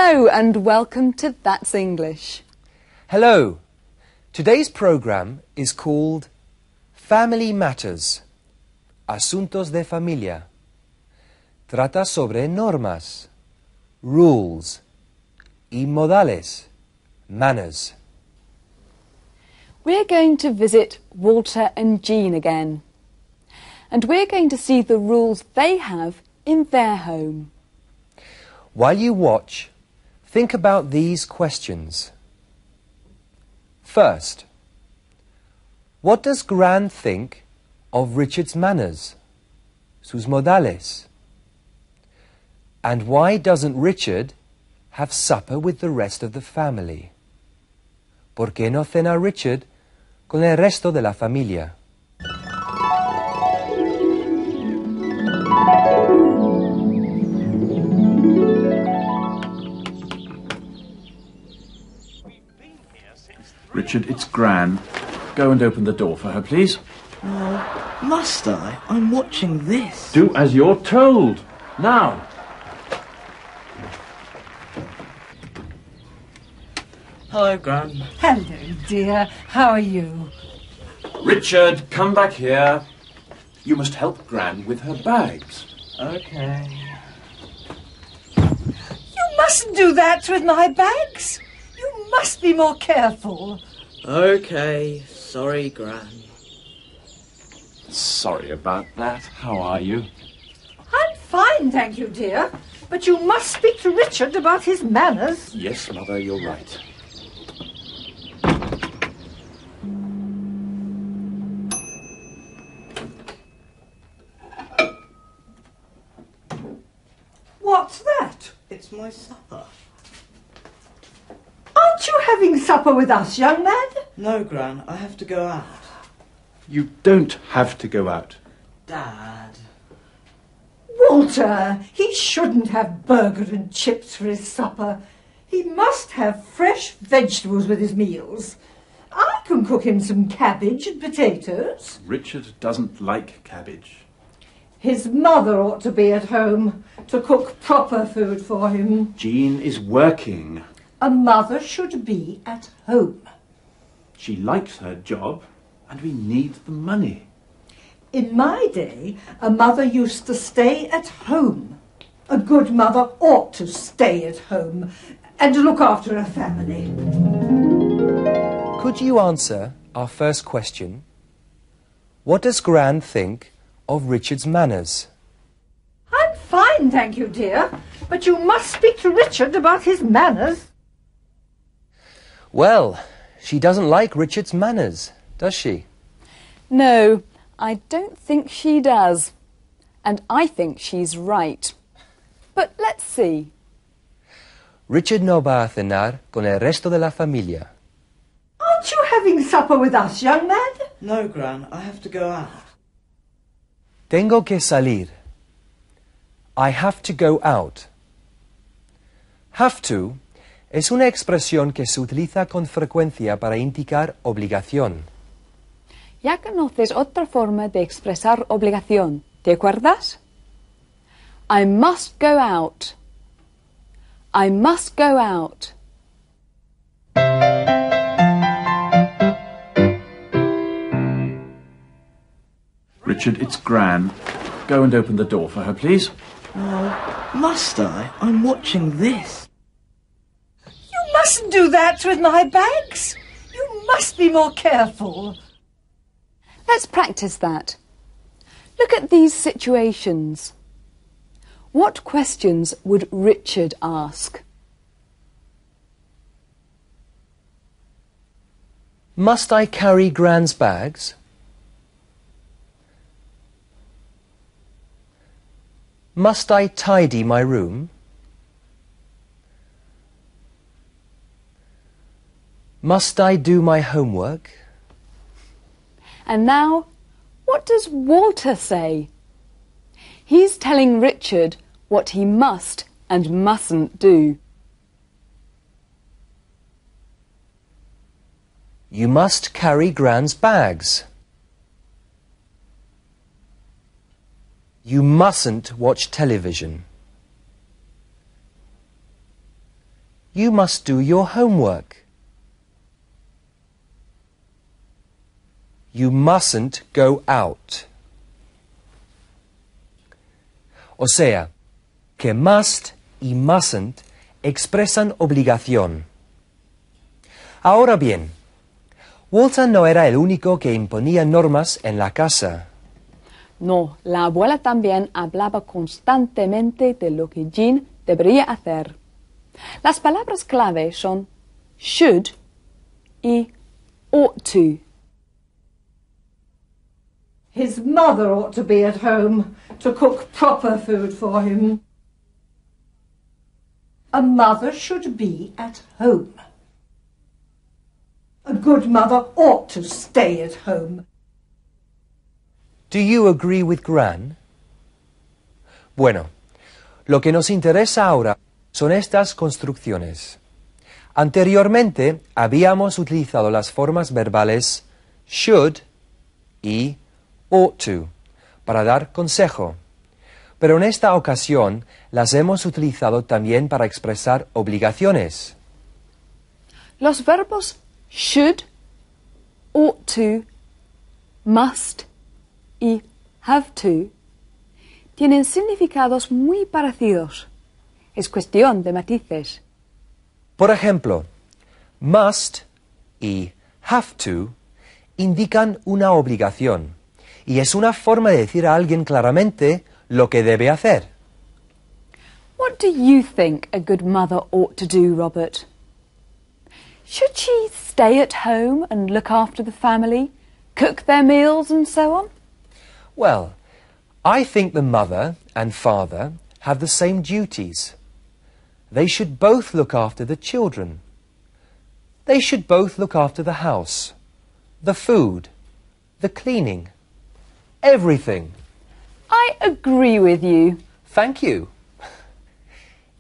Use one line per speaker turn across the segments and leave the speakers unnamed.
Hello and welcome to That's English.
Hello. Today's program is called Family Matters, Asuntos de Familia. Trata sobre normas, rules y modales, manners.
We're going to visit Walter and Jean again. And we're going to see the rules they have in their home.
While you watch, think about these questions. First, what does Gran think of Richard's manners, sus modales? And why doesn't Richard have supper with the rest of the family? ¿Por qué no cena Richard con el resto de la familia?
Richard, it's Gran. Go and open the door for her, please.
Oh, must I? I'm watching this.
Do as you're told. Now.
Hello, Gran.
Hello, dear. How are you?
Richard, come back here. You must help Gran with her bags.
Okay.
You mustn't do that with my bags. You must be more careful.
Okay. Sorry, Gran.
Sorry about that. How are you?
I'm fine, thank you, dear. But you must speak to Richard about his manners.
Yes, Mother, you're right.
What's that?
It's my supper.
Aren't you having supper with us, young man?
No, Gran. I have to go out.
You don't have to go out.
Dad.
Walter, he shouldn't have burger and chips for his supper. He must have fresh vegetables with his meals. I can cook him some cabbage and potatoes.
Richard doesn't like cabbage.
His mother ought to be at home to cook proper food for him.
Jean is working.
A mother should be at home.
She likes her job, and we need the money.
In my day, a mother used to stay at home. A good mother ought to stay at home and look after her family.
Could you answer our first question? What does Gran think of Richard's manners?
I'm fine, thank you, dear. But you must speak to Richard about his manners.
Well, she doesn't like Richard's manners, does she?
No, I don't think she does. And I think she's right. But let's see.
Richard no va a cenar con el resto de la familia.
Aren't you having supper with us, young man?
No, Gran. I have to go out.
Tengo que salir. I have to go out. Have to es una expresión que se utiliza con frecuencia para indicar obligación.
Ya conoces otra forma de expresar obligación, ¿te acuerdas? I must go out. I must go out.
Richard, it's Gran. Go and open the door for her, please.
Oh, must I? I'm watching this.
You mustn't do that with my bags. You must be more careful.
Let's practice that. Look at these situations. What questions would Richard ask?
Must I carry Gran's bags? Must I tidy my room? Must I do my homework?
And now, what does Walter say? He's telling Richard what he must and mustn't do.
You must carry Gran's bags. You mustn't watch television. You must do your homework. You mustn't go out. O sea, que must y mustn't expresan obligación. Ahora bien, Walter no era el único que imponía normas en la casa.
No, la abuela también hablaba constantemente de lo que Jean debería hacer. Las palabras clave son should y ought to.
His mother ought to be at home to cook proper food for him. A mother should be at home. A good mother ought to stay at home.
Do you agree with Gran? Bueno, lo que nos interesa ahora son estas construcciones. Anteriormente habíamos utilizado las formas verbales should y ought to para dar consejo, pero en esta ocasión las hemos utilizado también para expresar obligaciones.
Los verbos should, ought to, must y have to tienen significados muy parecidos. Es cuestión de matices.
Por ejemplo, must y have to indican una obligación y es una forma de decir a alguien claramente lo que debe hacer.
What do you think a good mother ought to do, Robert? Should she stay at home and look after the family, cook their meals and so on?
Well, I think the mother and father have the same duties. They should both look after the children. They should both look after the house, the food, the cleaning, everything.
I agree with you.
Thank you.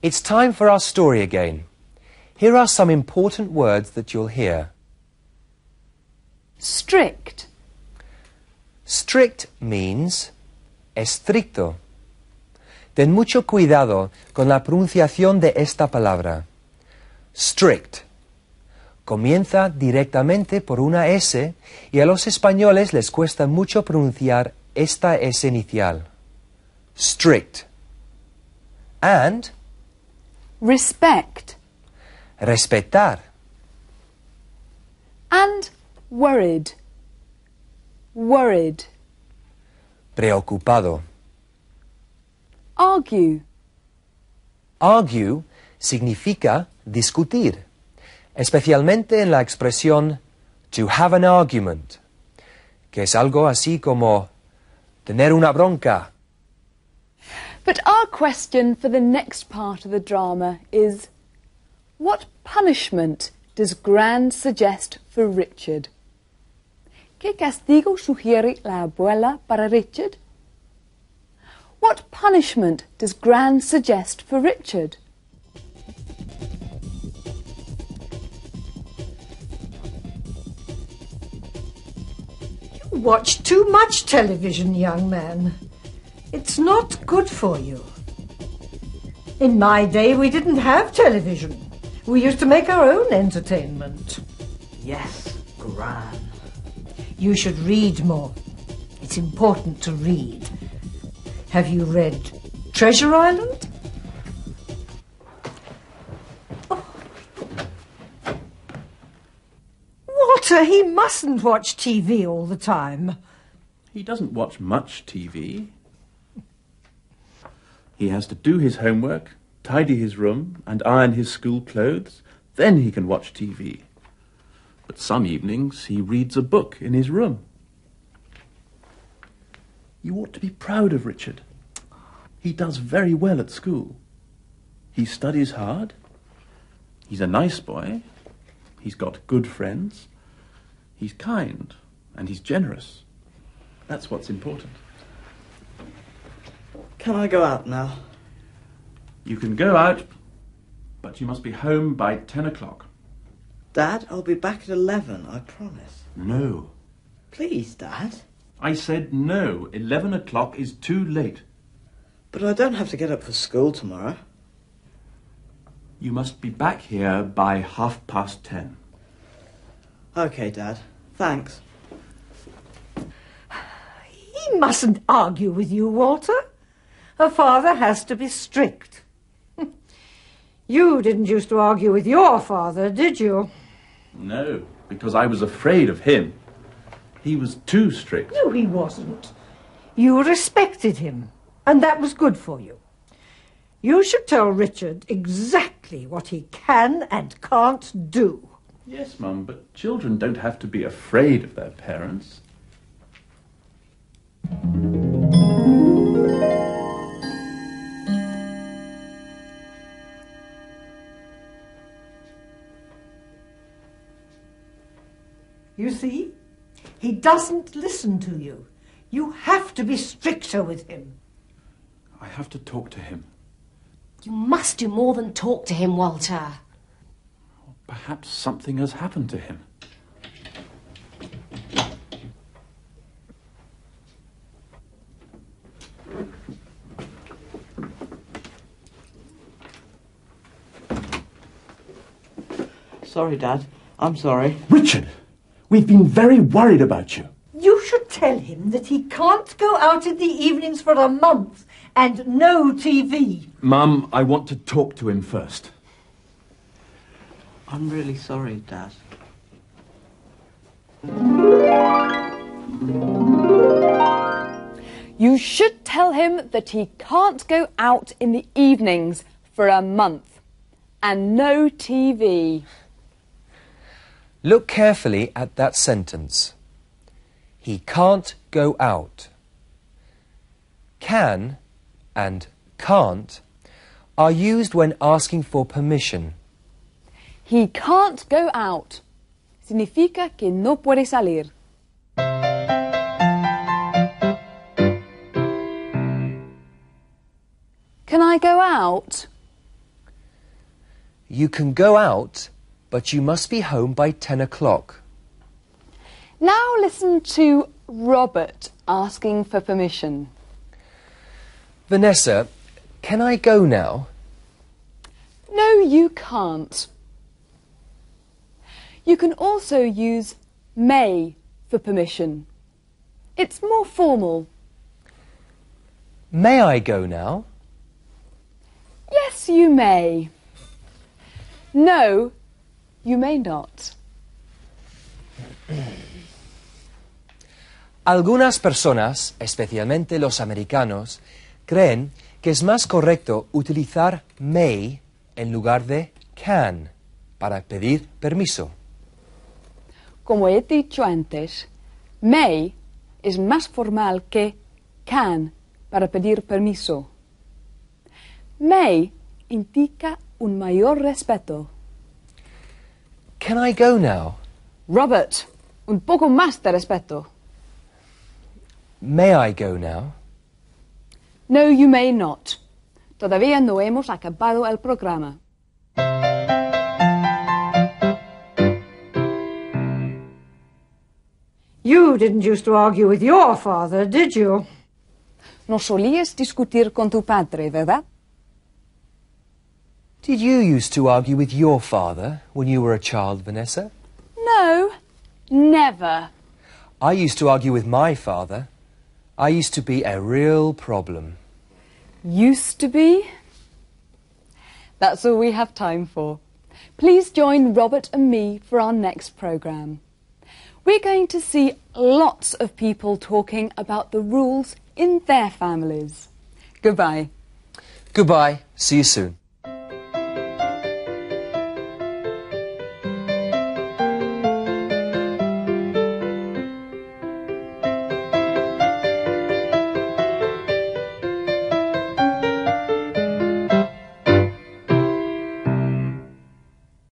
It's time for our story again. Here are some important words that you'll hear.
Strict.
Strict means estricto. Ten mucho cuidado con la pronunciación de esta palabra. Strict. Comienza directamente por una S y a los españoles les cuesta mucho pronunciar esta S inicial. Strict. And
Respect.
respetar.
And worried. Worried.
Preocupado.
Argue.
Argue significa discutir, especialmente en la expresión to have an argument, que es algo así como tener una bronca.
But our question for the next part of the drama is, what punishment does Gran suggest for Richard? ¿Qué castigo sugiere la abuela para Richard? What punishment does Gran suggest for Richard?
You watch too much television, young man. It's not good for you. In my day, we didn't have television. We used to make our own entertainment.
Yes, Gran.
You should read more. It's important to read. Have you read Treasure Island? Oh. Walter, he mustn't watch TV all the time.
He doesn't watch much TV. He has to do his homework, tidy his room, and iron his school clothes. Then he can watch TV. But some evenings he reads a book in his room. You ought to be proud of Richard. He does very well at school. He studies hard. He's a nice boy. He's got good friends. He's kind and he's generous. That's what's important.
Can I go out now?
You can go out, but you must be home by 10 o'clock.
Dad, I'll be back at 11, I promise.
No.
Please, Dad.
I said no. 11 o'clock is too late.
But I don't have to get up for school tomorrow.
You must be back here by 10:30.
OK, Dad. Thanks.
He mustn't argue with you, Walter. A father has to be strict. You didn't used to argue with your father, did you?
No, because I was afraid of him. He was too strict.
No, he wasn't. You respected him, and that was good for you. You should tell Richard exactly what he can and can't do.
Yes, Mum, but children don't have to be afraid of their parents.
You see? He doesn't listen to you. You have to be stricter with him.
I have to talk to him.
You must do more than talk to him, Walter.
Perhaps something has happened to him.
Sorry, Dad. I'm sorry.
Richard, we've been very worried about you.
You should tell him that he can't go out in the evenings for a month and no TV.
Mum, I want to talk to him first.
I'm really sorry, Dad.
You should tell him that he can't go out in the evenings for a month. And no TV.
Look carefully at that sentence. He can't go out. Can and can't are used when asking for permission.
He can't go out. Significa que no puede salir. Can I go out?
You can go out, but you must be home by 10 o'clock.
Now listen to Robert asking for permission.
Vanessa, can I go now?
No, you can't. You can also use may for permission. It's more formal.
May I go now?
Yes, you may. No, you may not.
Algunas personas, especialmente los americanos, creen que es más correcto utilizar may en lugar de can para pedir permiso.
Como he dicho antes, may es más formal que can para pedir permiso. May indica un mayor respeto.
Can I go now?
Robert, un poco más de respeto.
May I go now?
No, you may not. Todavía no hemos acabado el programa.
You didn't used to argue with your father, did you?
No solías discutir con tu padre, ¿verdad?
Did you used to argue with your father when you were a child, Vanessa?
No, never.
I used to argue with my father. I used to be a real problem.
Used to be? That's all we have time for. Please join Robert and me for our next programme. We're going to see lots of people talking about the rules in their families. Goodbye.
Goodbye. See you soon.